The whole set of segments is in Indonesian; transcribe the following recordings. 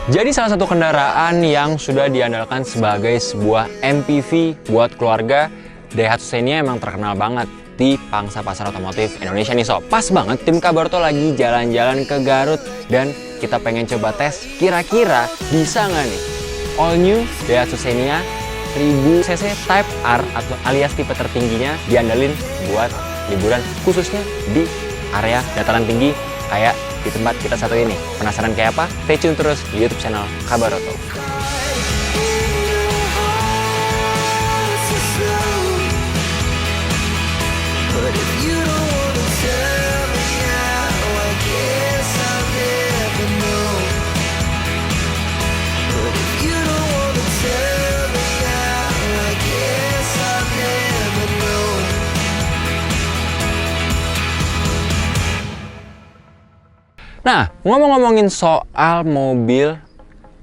Jadi salah satu kendaraan yang sudah diandalkan sebagai sebuah MPV buat keluarga, Daihatsu Xenia emang terkenal banget di pangsa pasar otomotif Indonesia nih sob. Pas banget tim Kabaroto lagi jalan-jalan ke Garut dan kita pengen coba tes kira-kira bisa nggak nih all new Daihatsu Xenia 1000 cc Type R atau alias tipe tertingginya diandalin buat liburan khususnya di area dataran tinggi kayak di tempat kita satu ini. Penasaran kayak apa? Stay tune terus di YouTube channel Kabaroto. Nah, ngomong-ngomongin soal mobil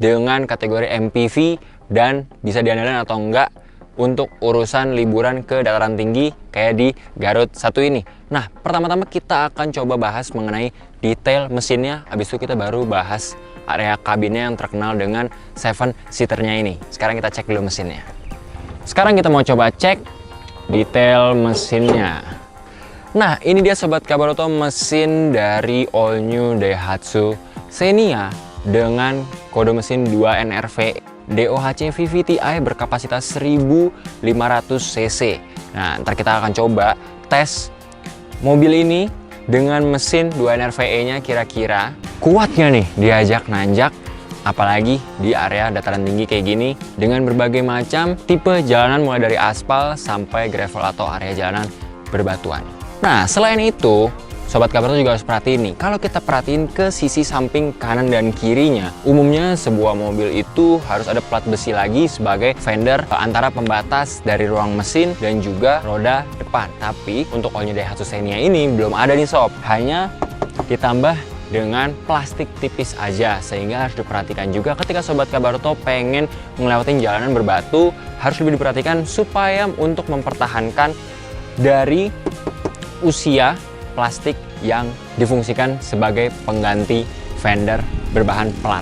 dengan kategori MPV dan bisa diandalkan atau enggak untuk urusan liburan ke dataran tinggi kayak di Garut satu ini. Nah, pertama-tama kita akan coba bahas mengenai detail mesinnya, habis itu kita baru bahas area kabinnya yang terkenal dengan 7-seaternya ini. Sekarang kita cek dulu mesinnya. Sekarang kita mau coba cek detail mesinnya. Nah, ini dia Sobat Kabaroto mesin dari all new Daihatsu Xenia dengan kode mesin 2NRV DOHC VVT-i berkapasitas 1500 cc. Nah, ntar kita akan coba tes mobil ini dengan mesin 2NRVE-nya kira-kira kuatnya nih diajak nanjak, apalagi di area dataran tinggi kayak gini dengan berbagai macam tipe jalanan mulai dari aspal sampai gravel atau area jalanan berbatuan. Nah, selain itu, Sobat Kabaroto juga harus perhatiin nih, kalau kita perhatiin ke sisi samping kanan dan kirinya, umumnya sebuah mobil itu harus ada plat besi lagi sebagai fender antara pembatas dari ruang mesin dan juga roda depan. Tapi untuk all new Daihatsu Xenia ini belum ada nih sob, hanya ditambah dengan plastik tipis aja, sehingga harus diperhatikan juga ketika Sobat Kabaroto pengen ngelewatin jalanan berbatu, harus lebih diperhatikan supaya untuk mempertahankan dari usia plastik yang difungsikan sebagai pengganti fender berbahan plat.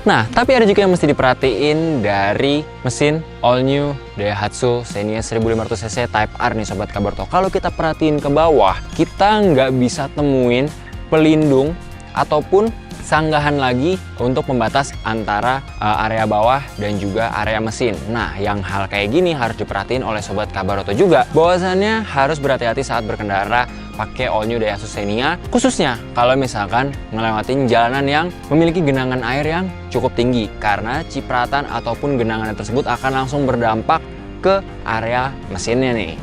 Nah, tapi ada juga yang mesti diperhatiin dari mesin all new Daihatsu Xenia 1500 cc Type R nih Sobat Kabaroto. Kalau kita perhatiin ke bawah, kita nggak bisa temuin pelindung ataupun sanggahan lagi untuk membatas antara area bawah dan juga area mesin. Nah, yang hal kayak gini harus diperhatiin oleh Sobat Kabaroto juga. Bahwasannya harus berhati-hati saat berkendara pakai all new Daihatsu Xenia, khususnya kalau misalkan ngelewatin jalanan yang memiliki genangan air yang cukup tinggi, karena cipratan ataupun genangan tersebut akan langsung berdampak ke area mesinnya nih.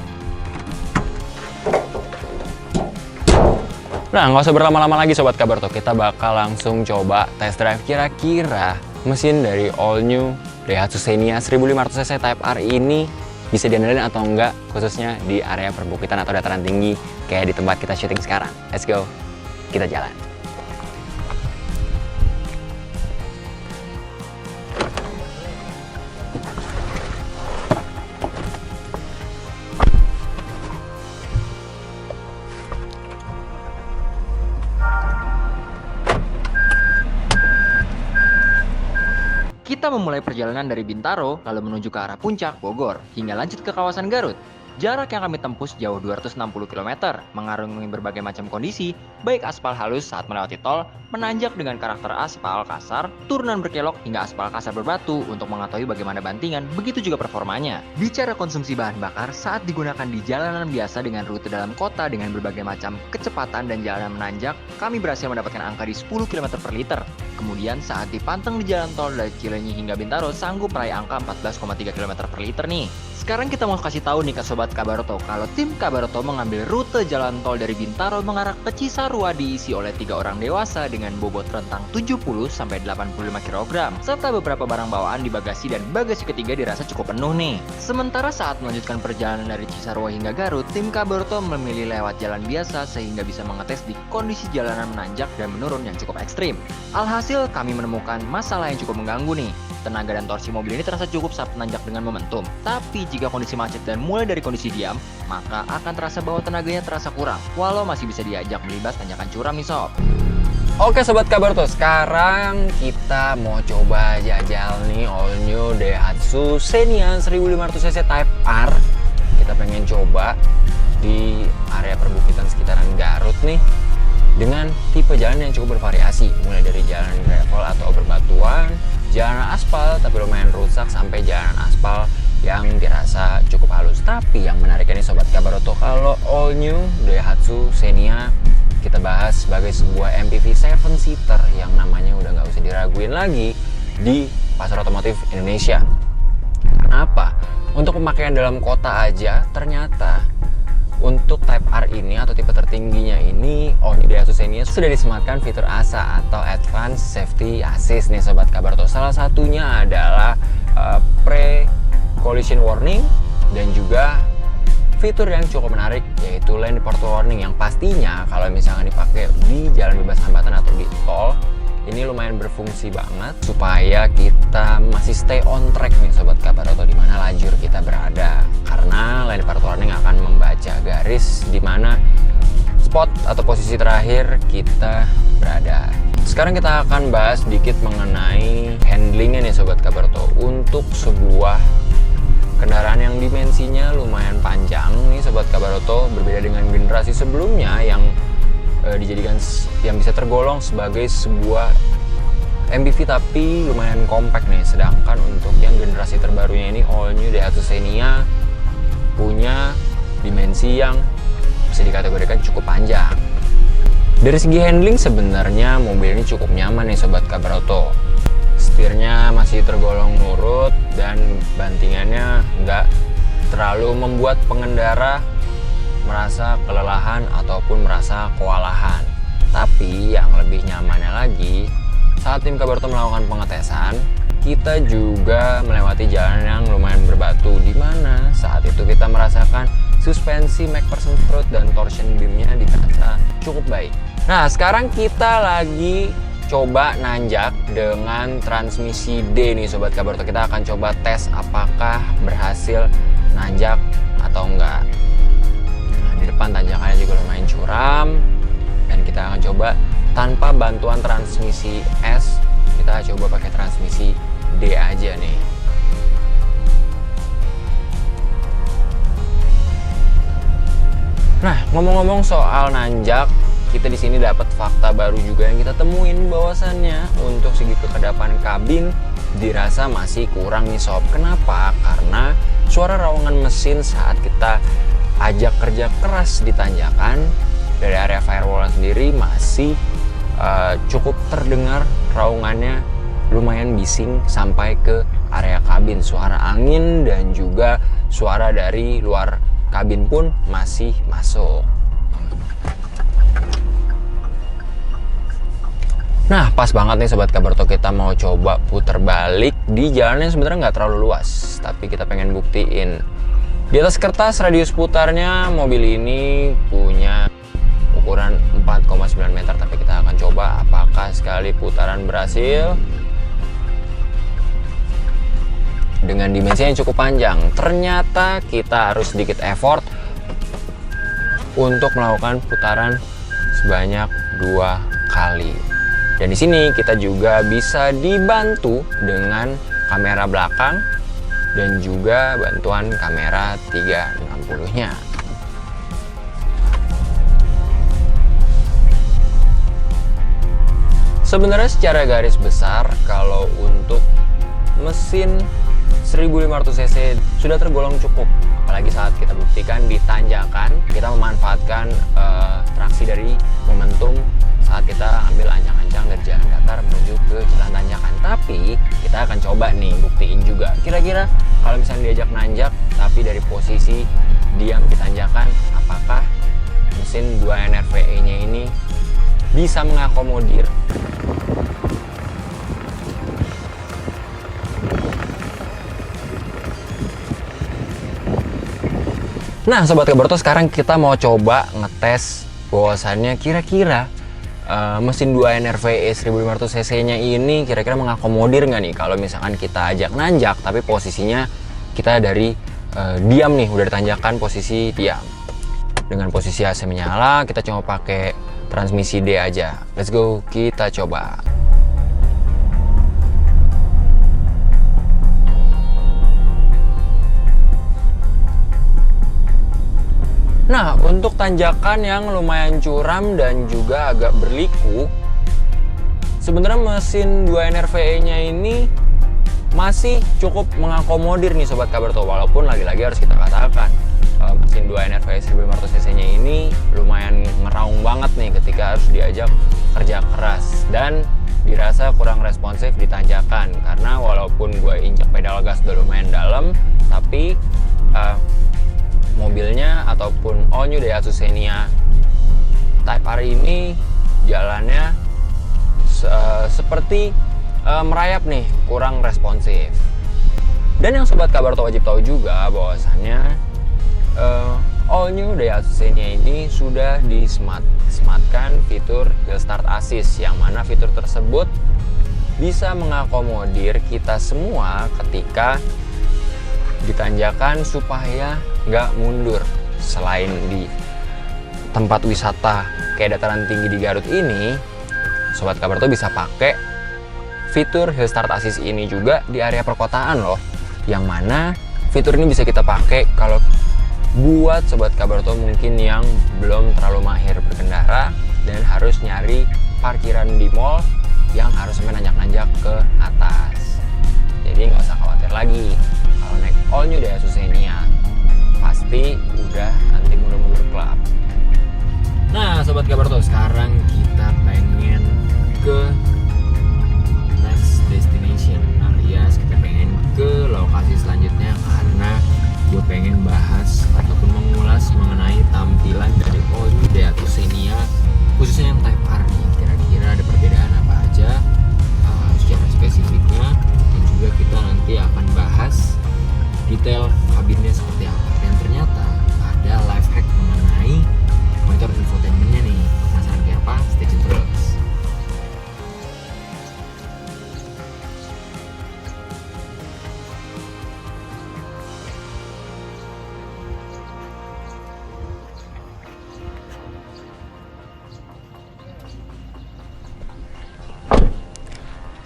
Nah, nggak usah berlama-lama lagi Sobat Kabaroto, kita bakal langsung coba test drive kira-kira mesin dari all new Daihatsu Xenia 1500 cc Type R ini bisa diandalkan atau enggak, khususnya di area perbukitan atau dataran tinggi kayak di tempat kita syuting sekarang. Let's go, kita jalan. Kita memulai perjalanan dari Bintaro, lalu menuju ke arah puncak Bogor, hingga lanjut ke kawasan Garut. Jarak yang kami tempuh sejauh 260 km, mengarungi berbagai macam kondisi, baik aspal halus saat melewati tol, menanjak dengan karakter aspal kasar, turunan berkelok hingga aspal kasar berbatu untuk mengetahui bagaimana bantingan, begitu juga performanya. Bicara konsumsi bahan bakar saat digunakan di jalanan biasa dengan rute dalam kota dengan berbagai macam kecepatan dan jalanan menanjak, kami berhasil mendapatkan angka di 10 km per liter. Kemudian saat dipanteng di jalan tol dari Cileunyi hingga Bintaro sanggup meraih angka 14,3 km per liter nih. Sekarang kita mau kasih tahu nih ke Sobat Kabaroto kalau tim Kabaroto mengambil rute jalan tol dari Bintaro mengarah ke Cisarua diisi oleh 3 orang dewasa dengan bobot rentang 70-85 kg serta beberapa barang bawaan di bagasi dan bagasi ketiga dirasa cukup penuh nih. Sementara saat melanjutkan perjalanan dari Cisarua hingga Garut, tim Kabaroto memilih lewat jalan biasa sehingga bisa mengetes di kondisi jalanan menanjak dan menurun yang cukup ekstrim. Alhasil kami menemukan masalah yang cukup mengganggu nih. Tenaga dan torsi mobil ini terasa cukup saat menanjak dengan momentum. Tapi jika kondisi macet dan mulai dari kondisi diam, maka akan terasa bahwa tenaganya terasa kurang, walau masih bisa diajak melibas tanjakan curam nih sob. Oke Sobat Kabaroto, sekarang kita mau coba jajal nih all new Daihatsu Xenia 1500cc Type R. Kita pengen coba di area perbukitan sekitaran Garut nih, dengan tipe jalan yang cukup bervariasi, mulai dari jalan gravel atau berbatuan, jalan aspal tapi lumayan rusak, sampai jalan aspal yang dirasa cukup halus. Tapi yang menarik ini Sobat Kabaroto, kalau all new Daihatsu Xenia kita bahas sebagai sebuah MPV 7-seater yang namanya udah nggak usah diraguin lagi di pasar otomotif Indonesia. Kenapa? Untuk pemakaian dalam kota aja ternyata untuk Type R ini atau tipe tertingginya ini all new Daihatsu Xenia sudah disematkan fitur ASA atau Advanced Safety Assist nih Sobat Kabaroto. Salah satunya adalah pre-collision warning dan juga fitur yang cukup menarik yaitu lane departure warning, yang pastinya kalau misalnya dipakai di jalan bebas hambatan atau di tol ini lumayan berfungsi banget supaya kita masih stay on track nih Sobat Kabaroto di mana lajur kita berada, karena lane departure warning akan membaca garis di mana spot atau posisi terakhir kita berada. Sekarang kita akan bahas sedikit mengenai handlingnya nih Sobat Kabaroto. Untuk sebuah kendaraan yang dimensinya lumayan panjang nih Sobat Kabaroto, berbeda dengan generasi sebelumnya yang dijadikan yang bisa tergolong sebagai sebuah MPV tapi lumayan compact nih. Sedangkan untuk yang generasi terbarunya ini all new Daihatsu Xenia punya dimensi yang bisa dikategorikan cukup panjang. Dari segi handling sebenarnya mobil ini cukup nyaman nih Sobat Kabaroto. Setirnya masih tergolong nurut dan bantingannya nggak terlalu membuat pengendara merasa kelelahan ataupun merasa kewalahan. Tapi yang lebih nyamannya lagi, saat tim Kabaroto melakukan pengetesan, kita juga melewati jalan yang lumayan berbatu, di mana saat itu kita merasakan suspensi MacPherson strut dan torsion beamnya dirasa cukup baik. Nah sekarang kita lagi coba nanjak dengan transmisi D nih Sobat Kabaroto. Kita akan coba tes apakah berhasil nanjak atau enggak. Nah, di depan tanjakannya juga lumayan curam, dan kita akan coba tanpa bantuan transmisi S, kita coba pakai transmisi D aja nih. Nah, ngomong-ngomong soal nanjak, kita di sini dapat fakta baru juga yang kita temuin, bahwasannya untuk segi kekedapan kabin dirasa masih kurang nih Sob. Kenapa? Karena suara raungan mesin saat kita ajak kerja keras di tanjakan dari area firewall sendiri masih cukup terdengar raungannya, lumayan bising sampai ke area kabin. Suara angin dan juga suara dari luar kabin pun masih masuk. Nah pas banget nih Sobat Kabaroto, kita mau coba putar balik di jalan yang sebenarnya nggak terlalu luas, tapi kita pengen buktiin. Di atas kertas radius putarnya mobil ini punya ukuran 4,9 meter, tapi kita akan coba apakah sekali putaran berhasil. Dengan dimensi yang cukup panjang, ternyata kita harus sedikit effort untuk melakukan putaran sebanyak 2 kali. Dan di sini kita juga bisa dibantu dengan kamera belakang dan juga bantuan kamera 360-nya. Sebenarnya secara garis besar kalau untuk mesin 1500cc sudah tergolong cukup, apalagi saat kita buktikan di tanjakan kita memanfaatkan traksi dari momentum saat kita ambil ancang-ancang dari jalan datar menuju ke jalan tanjakan. Tapi kita akan coba nih buktiin juga kira-kira kalau misalnya diajak nanjak tapi dari posisi diam di tanjakan, apakah mesin 2NRVE nya ini bisa mengakomodir. Nah Sobat Kabaroto, sekarang kita mau coba ngetes bahwasannya kira-kira mesin 2NRVE 1500cc nya ini kira-kira mengakomodir nggak nih kalau misalkan kita ajak nanjak tapi posisinya kita dari diam nih, udah ditanjakan posisi diam. Dengan posisi AC menyala, kita cuma pakai transmisi D aja. Let's go, kita coba. Nah, untuk tanjakan yang lumayan curam dan juga agak berliku, sebenarnya mesin 2NRVE-nya ini masih cukup mengakomodir nih Sobat Kabarto. Walaupun lagi-lagi harus kita katakan, mesin 2NRVE 1500cc-nya ini lumayan ngeraung banget nih ketika harus diajak kerja keras. Dan dirasa kurang responsif di tanjakan. Karena walaupun gue injek pedal gas udah lumayan dalam, tapi mobilnya ataupun all new Daihatsu Xenia Type R ini jalannya seperti merayap nih, kurang responsif. Dan yang Sobat Kabarto wajib tahu juga bahwasannya all new Daihatsu Xenia ini sudah disematkan fitur Hill Start Assist, yang mana fitur tersebut bisa mengakomodir kita semua ketika ditanjakan supaya nggak mundur. Selain di tempat wisata kayak dataran tinggi di Garut ini, Sobat Kabarto bisa pakai fitur Hill Start Assist ini juga di area perkotaan loh, yang mana fitur ini bisa kita pakai kalau buat Sobat Kabarto mungkin yang belum terlalu mahir berkendara dan harus nyari parkiran di mall yang harus sampai nanjak-nanjak ke atas. Jadi nggak usah khawatir lagi kalau naik all new Daihatsu Xenia, pasti udah nanti mundur-mundur klap. Nah Sobat Kabarto, sekarang kita pengen ke next destination, alias kita pengen ke lokasi selanjutnya, karena gue pengen bahas ataupun mengulas mengenai tampilan dari all new Daihatsu Xenia, khususnya yang Type R nih. Kira-kira ada perbedaan apa aja secara spesifiknya, dan juga kita nanti akan bahas detail kabinnya seperti apa. Dan ternyata ada life hack mengenai monitor infotainmentnya nih. Penasaran kayak apa? Stay tune terus.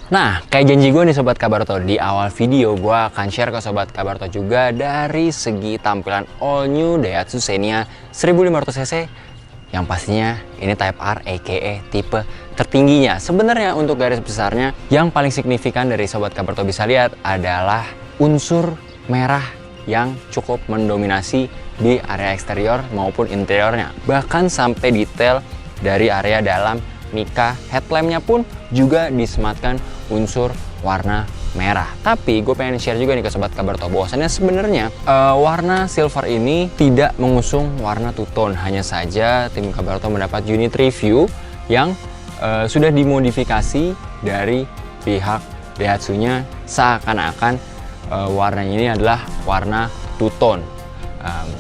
Nah, kayak janji gue nih Sobat Kabarto, di awal video gue akan share ke Sobat Kabarto juga dari segi tampilan all new Daihatsu Xenia 1500cc, yang pastinya ini Type R aka tipe tertingginya. Sebenarnya untuk garis besarnya yang paling signifikan dari Sobat Kabarto bisa lihat adalah unsur merah yang cukup mendominasi di area eksterior maupun interiornya. Bahkan sampai detail dari area dalam Mika headlampnya pun juga disematkan unsur warna merah. Tapi gue pengen share juga nih ke Sobat Kabarto bahwasannya sebenarnya warna silver ini tidak mengusung warna two tone. Hanya saja tim Kabarto mendapat unit review yang sudah dimodifikasi dari pihak Daihatsu-nya, seakan-akan warnanya ini adalah warna two tone.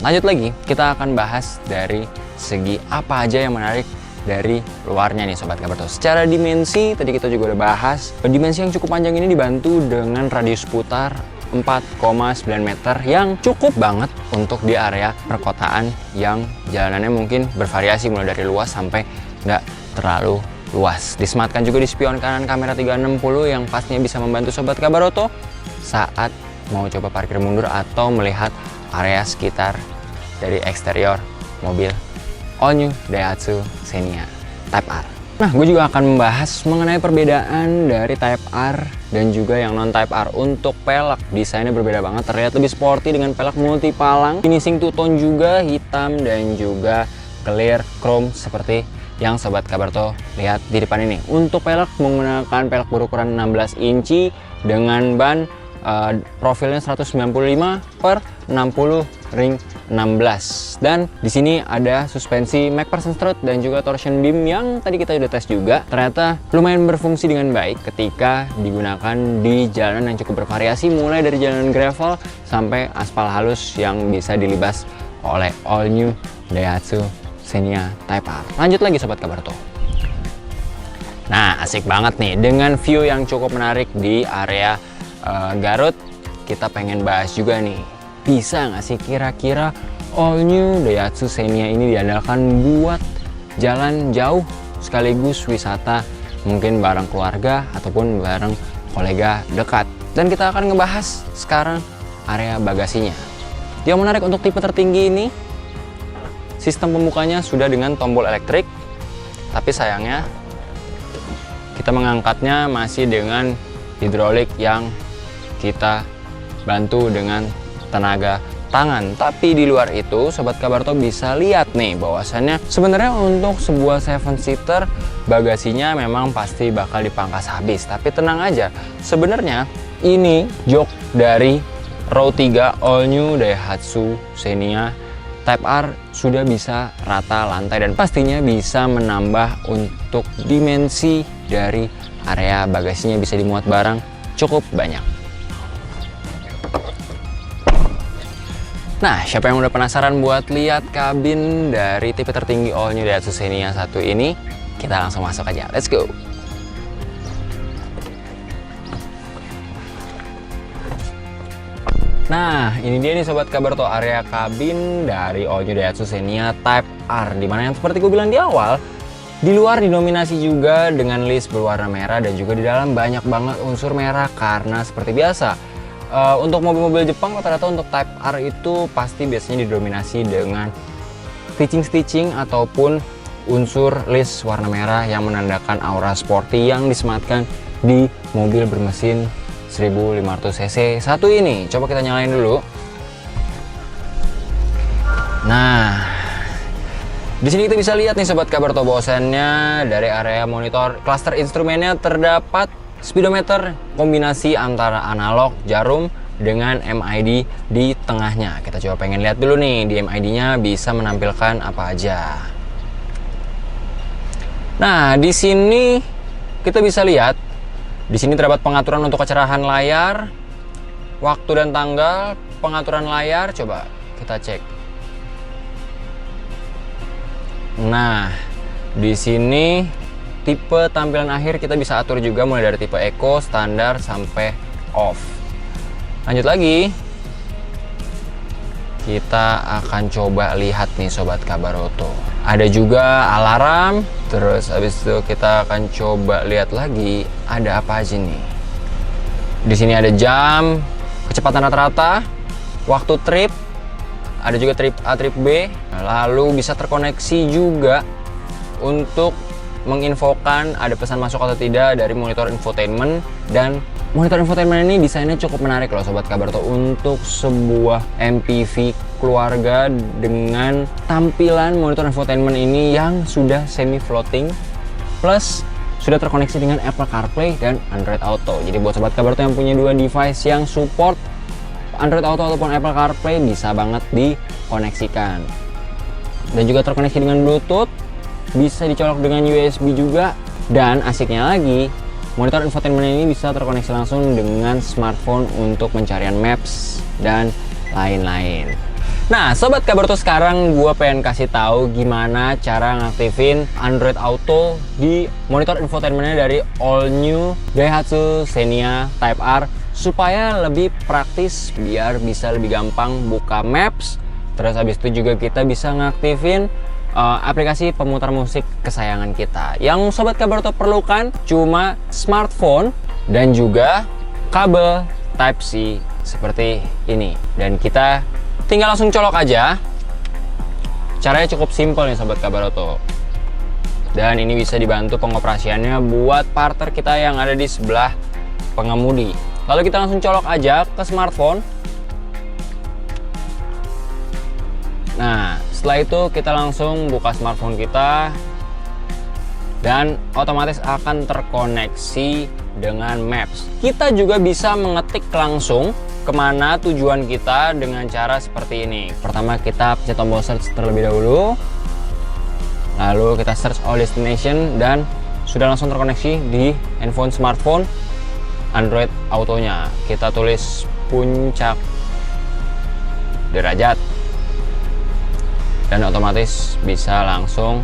Lanjut lagi, kita akan bahas dari segi apa aja yang menarik dari luarnya nih Sobat Kabarto. Secara dimensi, tadi kita juga udah bahas, dimensi yang cukup panjang ini dibantu dengan radius putar 4,9 meter yang cukup banget untuk di area perkotaan yang jalanannya mungkin bervariasi mulai dari luas sampai nggak terlalu luas. Disematkan juga di spion kanan kamera 360 yang pastinya bisa membantu Sobat Kabarto saat mau coba parkir mundur atau melihat area sekitar dari eksterior mobil all new Daihatsu Xenia Type R. Nah, gue juga akan membahas mengenai perbedaan dari Type R dan juga yang non Type R. Untuk pelek, desainnya berbeda banget, terlihat lebih sporty dengan pelek multi palang, finishing two tone juga, hitam dan juga clear chrome seperti yang Sobat Kabarto lihat di depan ini. Untuk pelek menggunakan pelek berukuran 16 inci dengan ban profilnya 195 per 60 ring 16, dan di sini ada suspensi MacPherson strut dan juga torsion beam yang tadi kita udah tes juga. Ternyata lumayan berfungsi dengan baik ketika digunakan di jalanan yang cukup bervariasi, mulai dari jalanan gravel sampai aspal halus yang bisa dilibas oleh all new Daihatsu Xenia Type R. Lanjut lagi Sobat Kabarto. Nah, asik banget nih dengan view yang cukup menarik di area Garut. Kita pengen bahas juga nih, bisa nggak sih kira-kira all new Daihatsu Xenia ini diandalkan buat jalan jauh sekaligus wisata, mungkin bareng keluarga ataupun bareng kolega dekat. Dan kita akan ngebahas sekarang area bagasinya. Yang menarik untuk tipe tertinggi ini, sistem pembukanya sudah dengan tombol elektrik, tapi sayangnya kita mengangkatnya masih dengan hidrolik yang kita bantu dengan tenaga tangan. Tapi di luar itu, Sobat Kabarto bisa lihat nih bahwasannya sebenarnya untuk sebuah 7-seater bagasinya memang pasti bakal dipangkas habis. Tapi tenang aja, sebenarnya ini jok dari Row 3 All New Daihatsu Xenia Type R sudah bisa rata lantai dan pastinya bisa menambah untuk dimensi dari area bagasinya, bisa dimuat barang cukup banyak. Nah, siapa yang udah penasaran buat lihat kabin dari tipe tertinggi All New Daihatsu Xenia 1 ini? Kita langsung masuk aja, let's go! Nah, ini dia nih Sobat Kabarto, area kabin dari All New Daihatsu Xenia Type R, dimana yang seperti gue bilang di awal, di luar didominasi juga dengan list berwarna merah dan juga di dalam banyak banget unsur merah karena seperti biasa. Untuk mobil-mobil Jepang rata-rata untuk Type R itu pasti biasanya didominasi dengan stitching ataupun unsur list warna merah yang menandakan aura sporty yang disematkan di mobil bermesin 1500cc satu ini. Coba kita nyalain dulu. Nah, di sini kita bisa lihat nih Sobat Kabarto bahwasannya dari area monitor cluster instrumennya terdapat speedometer kombinasi antara analog jarum dengan MID di tengahnya. Kita coba pengen lihat dulu nih di MID-nya bisa menampilkan apa aja. Nah, di sini kita bisa lihat di sini terdapat pengaturan untuk kecerahan layar, waktu dan tanggal, pengaturan layar. Coba kita cek. Nah, di sini tipe tampilan akhir kita bisa atur juga mulai dari tipe Eco, standar, sampai off. Lanjut lagi, kita akan coba lihat nih Sobat Kabaroto. Ada juga alarm, terus habis itu kita akan coba lihat lagi ada apa aja nih. Di sini ada jam, kecepatan rata-rata, waktu trip, ada juga trip A, trip B, lalu bisa terkoneksi juga untuk menginfokan ada pesan masuk atau tidak dari monitor infotainment. Dan monitor infotainment ini desainnya cukup menarik loh Sobat Kabarto untuk sebuah MPV keluarga dengan tampilan monitor infotainment ini yang sudah semi floating plus sudah terkoneksi dengan Apple CarPlay dan Android Auto. Jadi buat Sobat Kabarto yang punya dua device yang support Android Auto ataupun Apple CarPlay bisa banget dikoneksikan. Dan juga terkoneksi dengan Bluetooth, bisa dicolok dengan USB juga, dan asiknya lagi monitor infotainment ini bisa terkoneksi langsung dengan smartphone untuk pencarian maps dan lain-lain. Nah Sobat Kabarto, sekarang gue pengen kasih tahu gimana cara ngaktifin Android Auto di monitor infotainmentnya dari All New Daihatsu Xenia Type R supaya lebih praktis biar bisa lebih gampang buka maps. Terus habis itu juga kita bisa ngaktifin aplikasi pemutar musik kesayangan kita. Yang Sobat Kabarto perlukan cuma smartphone dan juga kabel Type-C seperti ini. Dan kita tinggal langsung colok aja. Caranya cukup simpel nih Sobat Kabarto. Dan ini bisa dibantu pengoperasiannya buat partner kita yang ada di sebelah pengemudi. Lalu kita langsung colok aja ke smartphone. Nah, setelah itu kita langsung buka smartphone kita dan otomatis akan terkoneksi dengan Maps. Kita juga bisa mengetik langsung kemana tujuan kita dengan cara seperti ini. Pertama kita pencet tombol search terlebih dahulu, lalu kita search all destination dan sudah langsung terkoneksi di handphone smartphone Android Autonya. Kita tulis puncak derajat dan otomatis bisa langsung,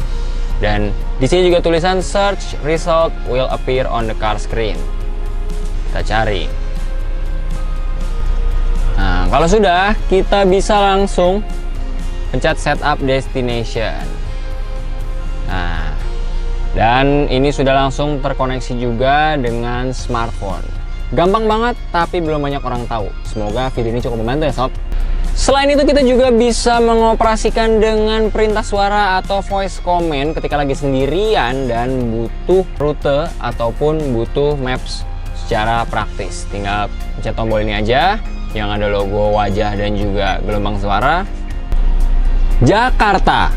dan di sini juga tulisan search result will appear on the car screen. Kita cari. Nah, kalau sudah, kita bisa langsung pencet setup destination. Nah, Dan ini sudah langsung terkoneksi juga dengan smartphone. Gampang banget, tapi belum banyak orang tahu. Semoga video ini cukup membantu ya sob. Selain itu kita juga bisa mengoperasikan dengan perintah suara atau voice command ketika lagi sendirian dan butuh rute ataupun butuh maps secara praktis. Tinggal pencet tombol ini aja yang ada logo wajah dan juga gelombang suara. Jakarta.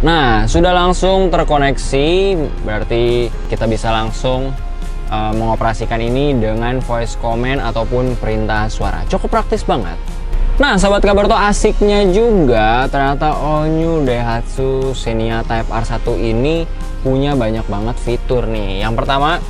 Nah, sudah langsung terkoneksi, berarti kita bisa langsung mengoperasikan ini dengan voice command ataupun perintah suara. Cukup praktis banget. Nah, sahabat kabar tuh asiknya juga ternyata all new Daihatsu Xenia Type R1 ini punya banyak banget fitur nih. Yang pertama,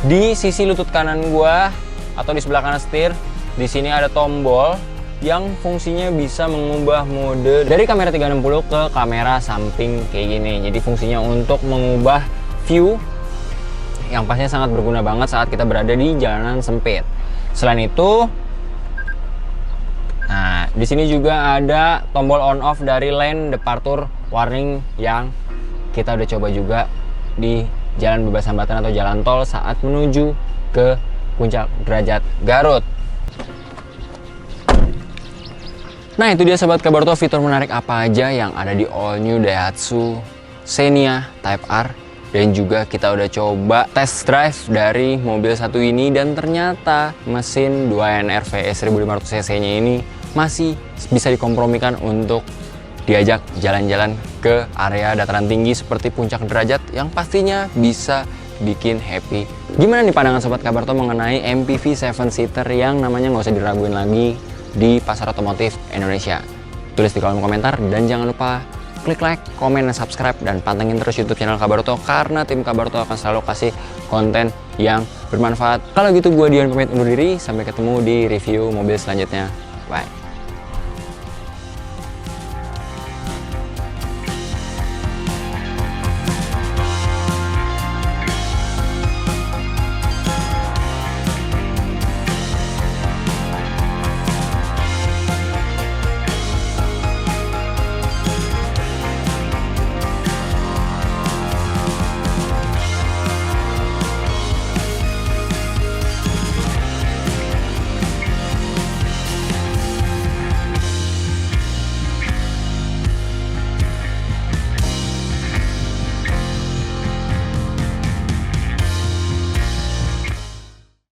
di sisi lutut kanan gua atau di sebelah kanan setir, di sini ada tombol yang fungsinya bisa mengubah mode dari kamera 360 ke kamera samping kayak gini. Jadi fungsinya untuk mengubah view yang pastinya sangat berguna banget saat kita berada di jalanan sempit. Selain itu, nah di sini juga ada tombol on off dari lane departure warning yang kita udah coba juga di jalan bebas hambatan atau jalan tol saat menuju ke puncak derajat Garut. Nah itu dia sahabat kabar tuh fitur menarik apa aja yang ada di all new Daihatsu Xenia Type R. Dan juga kita udah coba test drive dari mobil satu ini dan ternyata mesin 2NR VS 1500 cc nya ini masih bisa dikompromikan untuk diajak jalan-jalan ke area dataran tinggi seperti puncak derajat yang pastinya bisa bikin happy. Gimana nih pandangan sobat kabar tuh mengenai MPV 7-seater yang namanya nggak usah diraguin lagi di pasar otomotif Indonesia? Tulis di kolom komentar dan jangan lupa klik like, komen, dan subscribe, dan pantengin terus YouTube channel Kabaruto karena tim Kabaruto akan selalu kasih konten yang bermanfaat. Kalau gitu gue Dion pamit undur diri, sampai ketemu di review mobil selanjutnya. Bye.